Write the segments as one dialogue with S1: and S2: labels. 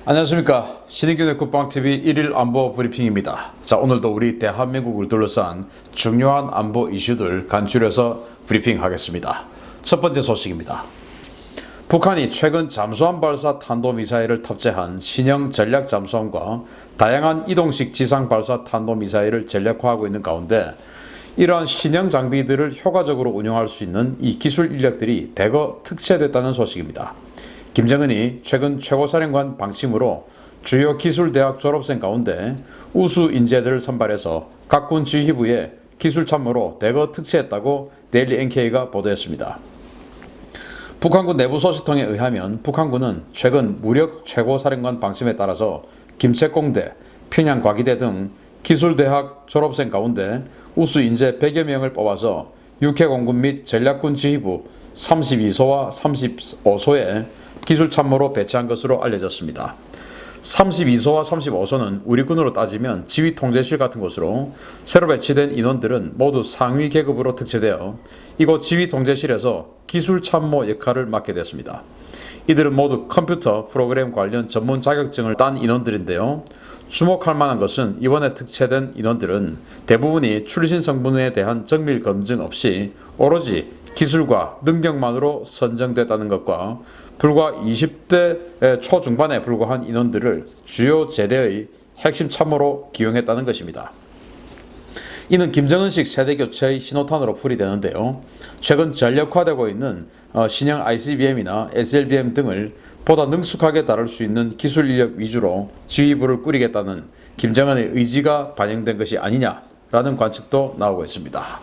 S1: 안녕하십니까. 신인균의 국방TV 1일 안보 브리핑입니다. 자, 오늘도 우리 대한민국을 둘러싼 중요한 안보 이슈들 간추려서 브리핑하겠습니다. 첫 번째 소식입니다. 북한이 최근 잠수함 발사 탄도미사일을 탑재한 신형 전략 잠수함과 다양한 이동식 지상 발사 탄도미사일을 전략화하고 있는 가운데 이러한 신형 장비들을 효과적으로 운용할 수 있는 이 기술 인력들이 대거 특채됐다는 소식입니다. 김정은이 최근 최고사령관 방침으로 주요 기술대학 졸업생 가운데 우수 인재들을 선발해서 각군 지휘부에 기술 참모로 대거 특채했다고 데일리 NK가 보도했습니다. 북한군 내부 소식통에 의하면 북한군은 최근 무력 최고사령관 방침에 따라서 김책공대, 평양과기대 등 기술대학 졸업생 가운데 우수 인재 100여 명을 뽑아서 육해공군 및 전략군 지휘부 32소와 35소에 기술참모로 배치한 것으로 알려졌습니다. 32소와 35소는 우리 군으로 따지면 지휘통제실 같은 곳으로 새로 배치된 인원들은 모두 상위 계급으로 특채되어 이곳 지휘통제실에서 기술참모 역할을 맡게 됐습니다. 이들은 모두 컴퓨터 프로그램 관련 전문 자격증을 딴 인원들인데요. 주목할 만한 것은 이번에 특채된 인원들은 대부분이 출신 성분에 대한 정밀 검증 없이 오로지 기술과 능력만으로 선정됐다는 것과 불과 20대 초중반에 불과한 인원들을 주요 제대의 핵심 참모로 기용했다는 것입니다. 이는 김정은식 세대교체의 신호탄으로 풀이되는데요. 최근 전력화되고 있는 신형 ICBM이나 SLBM 등을 보다 능숙하게 다룰 수 있는 기술 인력 위주로 지휘부를 꾸리겠다는 김정은의 의지가 반영된 것이 아니냐라는 관측도 나오고 있습니다.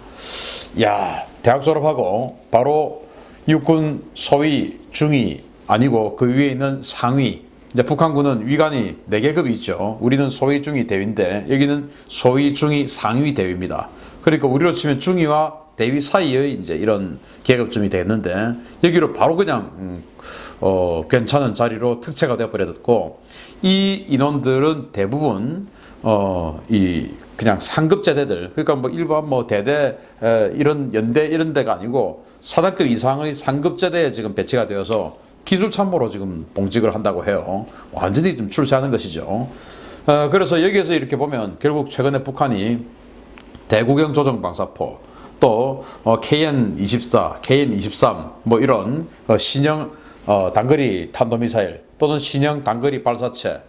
S1: 야, 대학 졸업하고 바로 육군 소위, 중위 아니고 그 위에 있는 상위. 이제 북한군은 위관이 4계급이 있죠. 우리는 소위, 중위, 대위인데 여기는 소위, 중위, 상위, 대위입니다. 그러니까 우리로 치면 중위와 대위 사이의 이제 이런 계급쯤이 됐는데 여기로 바로 그냥 괜찮은 자리로 특채가 되어버렸고 이 인원들은 대부분 이 그냥 상급제대들, 그러니까 뭐 일반 뭐 대대 이런 연대 이런 데가 아니고 사단급 이상의 상급제대에 지금 배치가 되어서 기술 참모로 지금 봉직을 한다고 해요. 완전히 좀 출세하는 것이죠. 그래서 여기에서 이렇게 보면 결국 최근에 북한이 대구경 조정 방사포 또 KN-24, KN-23 뭐 이런 신형 단거리 탄도미사일 또는 신형 단거리 발사체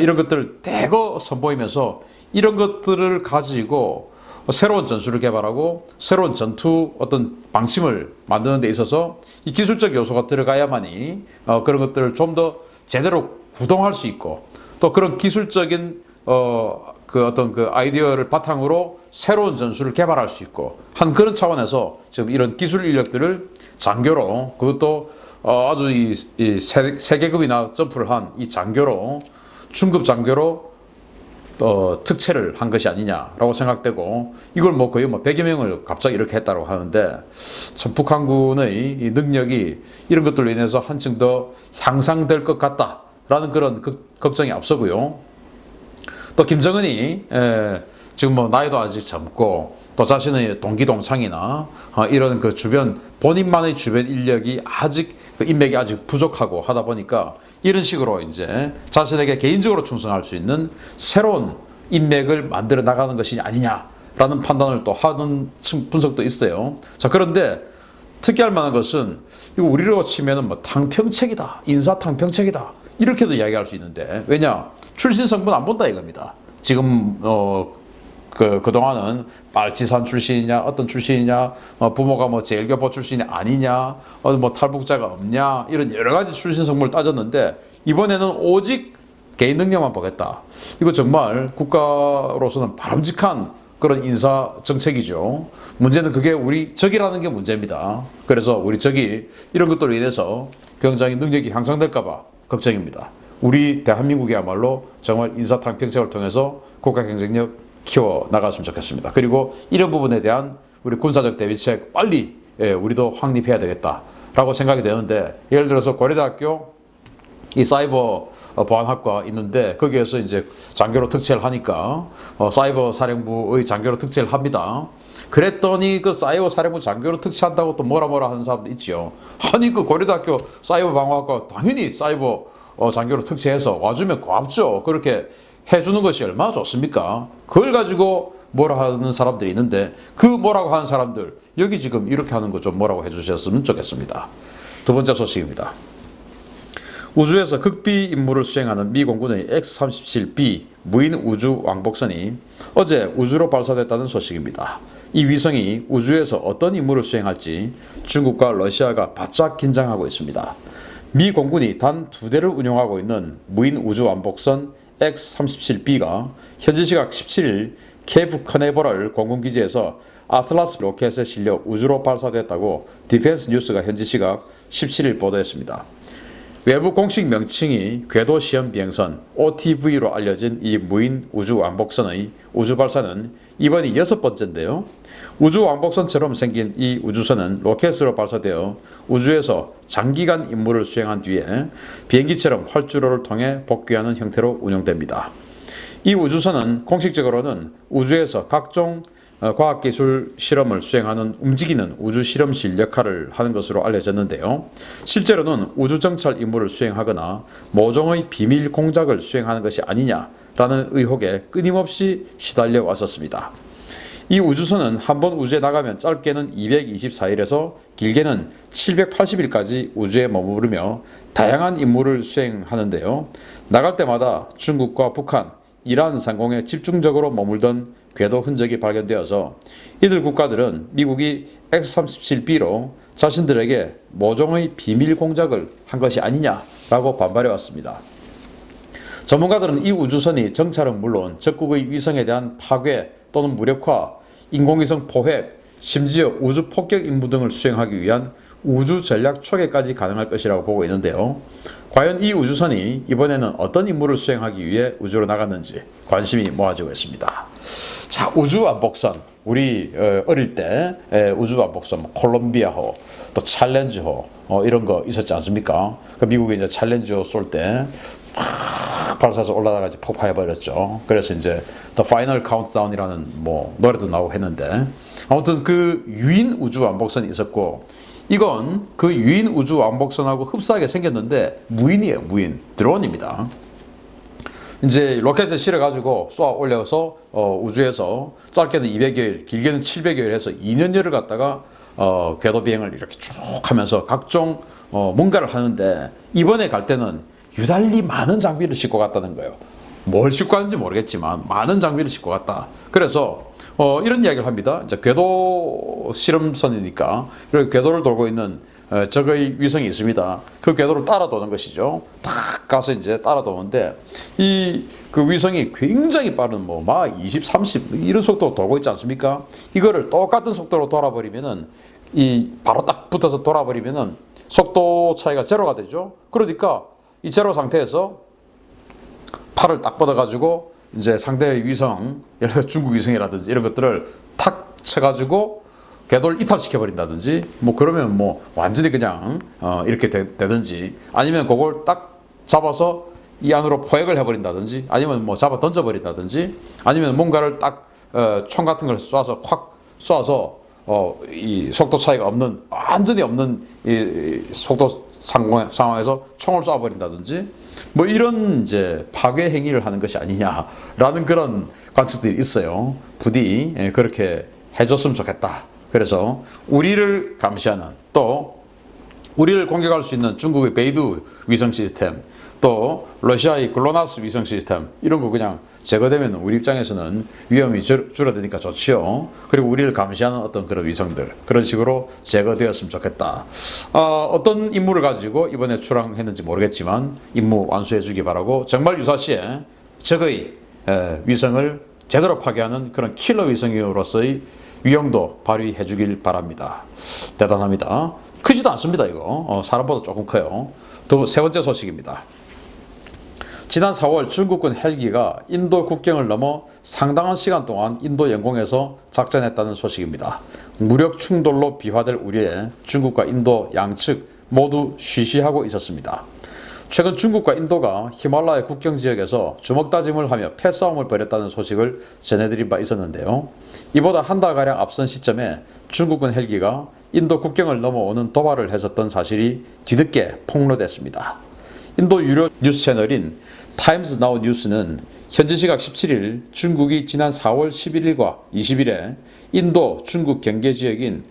S1: 이런 것들을 대거 선보이면서 이런 것들을 가지고 새로운 전술을 개발하고 새로운 전투 어떤 방침을 만드는 데 있어서 이 기술적 요소가 들어가야만이 그런 것들을 좀 더 제대로 구동할 수 있고 또 그런 기술적인 그 어떤 그 아이디어를 바탕으로 새로운 전술을 개발할 수 있고 한 그런 차원에서 지금 이런 기술 인력들을 장교로 그것도 아주 이 세계급이나 점프를 한 이 장교로 중급 장교로 특채를 한 것이 아니냐라고 생각되고 이걸 뭐 거의 뭐 100여 명을 갑자기 이렇게 했다고 하는데 참 북한군의 이 능력이 이런 것들로 인해서 한층 더 향상될 것 같다라는 그런 걱정이 앞서고요. 또 김정은이 지금 뭐 나이도 아직 젊고 또 자신의 동기동창이나 이런 그 주변 본인만의 주변 인력이 아직 그 인맥이 아직 부족하고 하다 보니까 이런 식으로 이제 자신에게 개인적으로 충성할 수 있는 새로운 인맥을 만들어 나가는 것이 아니냐라는 판단을 또 하는 분석도 있어요. 자, 그런데 특이할 만한 것은 이거 우리로 치면은 뭐 탕평책이다, 인사탕평책이다 이렇게도 이야기할 수 있는데 왜냐 출신 성분 안 본다 이겁니다. 지금 그동안은 빨치산 출신이냐 어떤 출신이냐 부모가 뭐 제일교포 출신이 아니냐 뭐 탈북자가 없냐 이런 여러 가지 출신 성분을 따졌는데 이번에는 오직 개인 능력만 보겠다. 이거 정말 국가로서는 바람직한 그런 인사 정책이죠. 문제는 그게 우리 적이라는 게 문제입니다. 그래서 우리 적이 이런 것들로 인해서 굉장히 능력이 향상될까 봐 걱정입니다. 우리 대한민국이야말로 정말 인사탕평책을 통해서 국가 경쟁력 키워 나갔으면 좋겠습니다. 그리고 이런 부분에 대한 우리 군사적 대비책 빨리 우리도 확립해야 되겠다라고 생각이 되는데 예를 들어서 고려대학교 이 사이버 보안학과 있는데 거기에서 이제 장교로 특채를 하니까 사이버 사령부의 장교로 특채를 합니다. 그랬더니 그 사이버 사령부 장교로 특채한다고 또 뭐라 하는 사람도 있죠. 아니 그 고려대학교 사이버 방어학과 당연히 사이버 장교로 특채해서 와주면 고맙죠. 그렇게 해주는 것이 얼마나 좋습니까? 그걸 가지고 뭐라 하는 사람들이 있는데 그 뭐라고 하는 사람들 여기 지금 이렇게 하는 거 좀 뭐라고 해주셨으면 좋겠습니다. 두 번째 소식입니다. 우주에서 극비 임무를 수행하는 미 공군의 X-37B 무인 우주 왕복선이 어제 우주로 발사됐다는 소식입니다. 이 위성이 우주에서 어떤 임무를 수행할지 중국과 러시아가 바짝 긴장하고 있습니다. 미 공군이 단 2대를 운용하고 있는 무인 우주 왕복선 X-37B가 현지 시각 17일 케이프 커네버럴 공군기지에서 아틀라스 로켓에 실려 우주로 발사됐다고 디펜스 뉴스가 현지 시각 17일 보도했습니다. 외부 공식 명칭이 궤도 시험 비행선 OTV로 알려진 이 무인 우주 왕복선의 우주 발사는 이번이 6번째인데요. 우주 왕복선처럼 생긴 이 우주선은 로켓으로 발사되어 우주에서 장기간 임무를 수행한 뒤에 비행기처럼 활주로를 통해 복귀하는 형태로 운영됩니다. 이 우주선은 공식적으로는 우주에서 각종 과학기술 실험을 수행하는 움직이는 우주실험실 역할을 하는 것으로 알려졌는데요. 실제로는 우주정찰 임무를 수행하거나 모종의 비밀 공작을 수행하는 것이 아니냐라는 의혹에 끊임없이 시달려 왔었습니다. 이 우주선은 한번 우주에 나가면 짧게는 224일에서 길게는 780일까지 우주에 머무르며 다양한 임무를 수행하는데요. 나갈 때마다 중국과 북한, 이란 상공에 집중적으로 머물던 궤도 흔적이 발견되어서 이들 국가들은 미국이 X-37B로 자신들에게 모종의 비밀 공작을 한 것이 아니냐라고 반발해왔습니다. 전문가들은 이 우주선이 정찰은 물론 적국의 위성에 대한 파괴 또는 무력화, 인공위성 포획, 심지어 우주 폭격 임무 등을 수행하기 위한 우주 전략 초계까지 가능할 것이라고 보고 있는데요. 과연 이 우주선이 이번에는 어떤 임무를 수행하기 위해 우주로 나갔는지 관심이 모아지고 있습니다. 자, 우주 왕복선. 우리 어릴 때 우주 왕복선 콜롬비아호, 또 챌린저호 이런 거 있었지 않습니까? 그 미국이 이제 챌린저호 쏠 때 발사해서 올라다가 이제 폭파해버렸죠. 그래서 이제 The Final Countdown이라는 뭐 노래도 나오고 했는데 아무튼 그 유인 우주 왕복선이 있었고 이건 그 유인 우주 왕복선하고 흡사하게 생겼는데 무인이에요. 무인 드론입니다. 이제 로켓에 실어가지고 쏘아 올려서 우주에서 짧게는 200여일, 길게는 700여일 해서 2년여를 갖다가 궤도 비행을 이렇게 쭉 하면서 각종 뭔가를 하는데 이번에 갈 때는 유달리 많은 장비를 싣고 갔다는 거예요. 뭘 싣고 갔는지 모르겠지만 많은 장비를 싣고 갔다. 그래서 이런 이야기를 합니다. 이제 궤도 실험선이니까 이렇게 궤도를 돌고 있는 적의 위성이 있습니다. 그 궤도를 따라 도는 것이죠. 탁 가서 이제 따라 도는데 그 위성이 굉장히 빠른 막 20, 30 이런 속도로 돌고 있지 않습니까? 이거를 똑같은 속도로 돌아버리면은 바로 딱 붙어서 돌아버리면은 속도 차이가 제로가 되죠. 그러니까 이 제로 상태에서 팔을 딱 뻗어가지고 이제 상대의 위성, 예를 들어 중국 위성이라든지 이런 것들을 탁 쳐가지고 궤도를 이탈시켜버린다든지 뭐 그러면 뭐 완전히 그냥 이렇게 되든지 아니면 그걸 딱 잡아서 이 안으로 포획을 해버린다든지 아니면 뭐 잡아 던져버린다든지 아니면 뭔가를 딱 총 같은 걸 쏴서 확 쏴서 이 속도 차이가 없는 완전히 없는 이 속도 상황에서 총을 쏴버린다든지 뭐 이런 이제 파괴 행위를 하는 것이 아니냐라는 그런 관측들이 있어요. 부디 그렇게 해줬으면 좋겠다. 그래서 우리를 감시하는 또 우리를 공격할 수 있는 중국의 베이두 위성 시스템 또 러시아의 글로나스 위성 시스템 이런 거 그냥 제거되면 우리 입장에서는 위험이 줄어드니까 좋지요. 그리고 우리를 감시하는 어떤 그런 위성들 그런 식으로 제거되었으면 좋겠다. 어떤 임무를 가지고 이번에 출항했는지 모르겠지만 임무 완수해 주기 바라고 정말 유사시에 적의 위성을 제대로 파괴하는 그런 킬러 위성으로서의 위용도 발휘해 주길 바랍니다. 대단합니다. 크지도 않습니다. 이거 사람보다 조금 커요. 세 번째 소식입니다. 지난 4월 중국군 헬기가 인도 국경을 넘어 상당한 시간 동안 인도 영공에서 작전했다는 소식입니다. 무력 충돌로 비화될 우려에 중국과 인도 양측 모두 쉬쉬하고 있었습니다. 최근 중국과 인도가 히말라야 국경 지역에서 주먹다짐을 하며 패싸움을 벌였다는 소식을 전해드린 바 있었는데요. 이보다 한 달가량 앞선 시점에 중국군 헬기가 인도 국경을 넘어오는 도발을 했었던 사실이 뒤늦게 폭로됐습니다. 인도 유료 뉴스 채널인 타임스 나우 뉴스는 현지 시각 17일 중국이 지난 4월 11일과 20일에 인도 중국 경계 지역인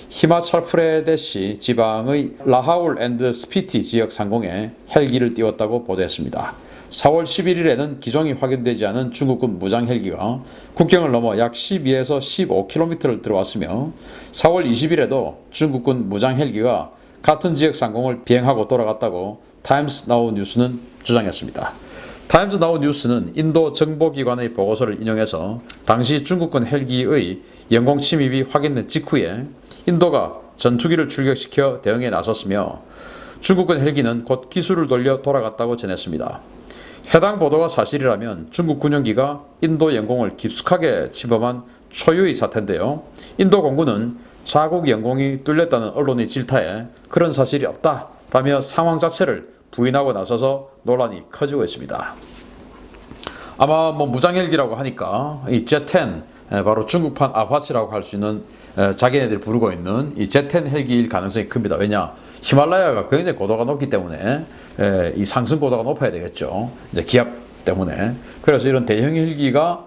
S1: 히마찰 프레데시 지방의 라하울 앤드 스피티 지역 상공에 헬기를 띄웠다고 보도했습니다. 4월 11일에는 기종이 확인되지 않은 중국군 무장 헬기가 국경을 넘어 약 12에서 15km를 들어왔으며 4월 20일에도 중국군 무장 헬기가 같은 지역 상공을 비행하고 돌아갔다고 타임스 나우 뉴스는 주장했습니다. 타임스 나우 뉴스는 인도 정보기관의 보고서를 인용해서 당시 중국군 헬기의 영공 침입이 확인된 직후에 인도가 전투기를 출격시켜 대응에 나섰으며 중국군 헬기는 곧 기술을 돌려 돌아갔다고 전했습니다. 해당 보도가 사실이라면 중국 군용기가 인도 영공을 깊숙하게 침범한 초유의 사태인데요. 인도 공군은 자국 영공이 뚫렸다는 언론의 질타에 그런 사실이 없다라며 상황 자체를 부인하고 나서서 논란이 커지고 있습니다. 아마 무장 헬기라고 하니까 이 Z-10 바로 중국판 아파치라고 할 수 있는 자기네들이 부르고 있는 이 Z-10 헬기일 가능성이 큽니다. 왜냐? 히말라야가 굉장히 고도가 높기 때문에 이 상승 고도가 높아야 되겠죠. 이제 기압 때문에. 그래서 이런 대형 헬기가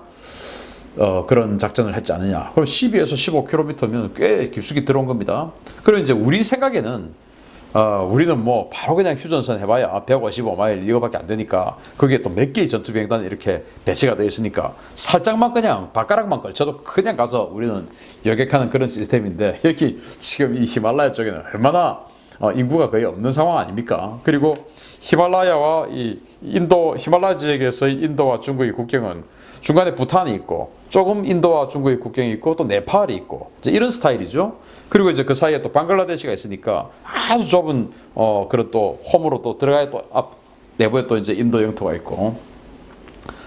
S1: 그런 작전을 했지 않느냐. 그럼 12에서 15km면 꽤 깊숙이 들어온 겁니다. 그럼 이제 우리 생각에는 우리는 바로 그냥 휴전선 해봐야 155마일 이거밖에 안 되니까 거기에 또 몇 개의 전투비행단이 이렇게 배치가 되어 있으니까 살짝만 그냥 발가락만 걸쳐도 그냥 가서 우리는 여객하는 그런 시스템인데 여기 지금 이 히말라야 쪽에는 얼마나 인구가 거의 없는 상황 아닙니까? 그리고 히말라야와 이 인도 히말라야 지역에서의 인도와 중국의 국경은 중간에 부탄이 있고 조금 인도와 중국의 국경이 있고 또 네팔이 있고 이제 이런 스타일이죠. 그리고 이제 그 사이에 또 방글라데시가 있으니까 아주 좁은 그런 또 홈으로 또 들어가야 또 앞 내부에 또 이제 인도 영토가 있고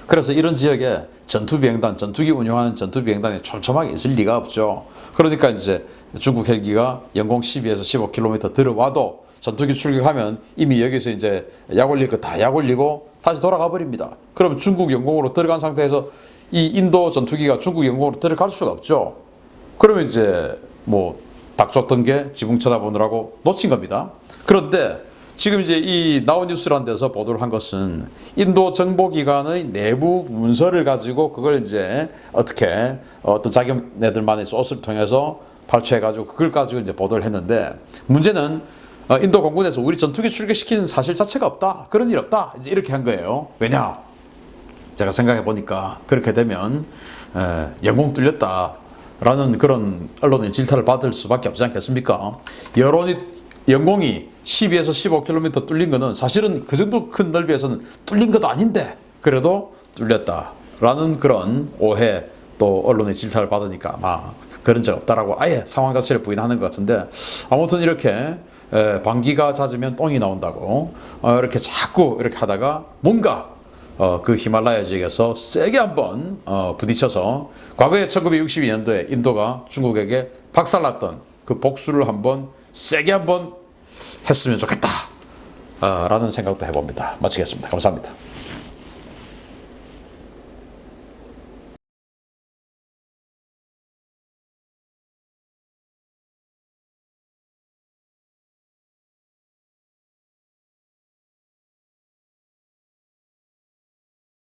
S1: 그래서 이런 지역에 전투비행단, 전투기 운용하는 전투비행단이 촘촘하게 있을 리가 없죠. 그러니까 이제 중국 헬기가 영공 12에서 15km 들어와도 전투기 출격하면 이미 여기서 이제 약 올릴 거 다 약 올리고 다시 돌아가 버립니다. 그럼 중국 영공으로 들어간 상태에서 이 인도 전투기가 중국 영공으로 들어갈 수가 없죠. 그러면 이제 닥쳤던 게 지붕 쳐다보느라고 놓친 겁니다. 그런데 지금 이제 이 나우뉴스라는 데서 보도를 한 것은 인도 정보기관의 내부 문서를 가지고 그걸 이제 어떻게 어떤 자기네들만의 소스를 통해서 발췌해가지고 그걸 가지고 이제 보도를 했는데 문제는 인도 공군에서 우리 전투기 출격시키는 사실 자체가 없다. 그런 일 없다. 이제 이렇게 한 거예요. 왜냐? 제가 생각해 보니까 그렇게 되면 영공 뚫렸다. 라는 그런 언론의 질타를 받을 수밖에 없지 않겠습니까? 영공이 12에서 15km 뚫린 거는 사실은 그 정도 큰 넓이에서는 뚫린 것도 아닌데 그래도 뚫렸다라는 그런 오해 또 언론의 질타를 받으니까 아마 그런 적 없다라고 아예 상황 자체를 부인하는 것 같은데 아무튼 이렇게 방귀가 잦으면 똥이 나온다고 이렇게 자꾸 이렇게 하다가 뭔가 그 히말라야 지역에서 세게 한번 부딪혀서 과거에 1962년도에 인도가 중국에게 박살났던 그 복수를 한번 세게 한번 했으면 좋겠다 라는 생각도 해봅니다. 마치겠습니다. 감사합니다.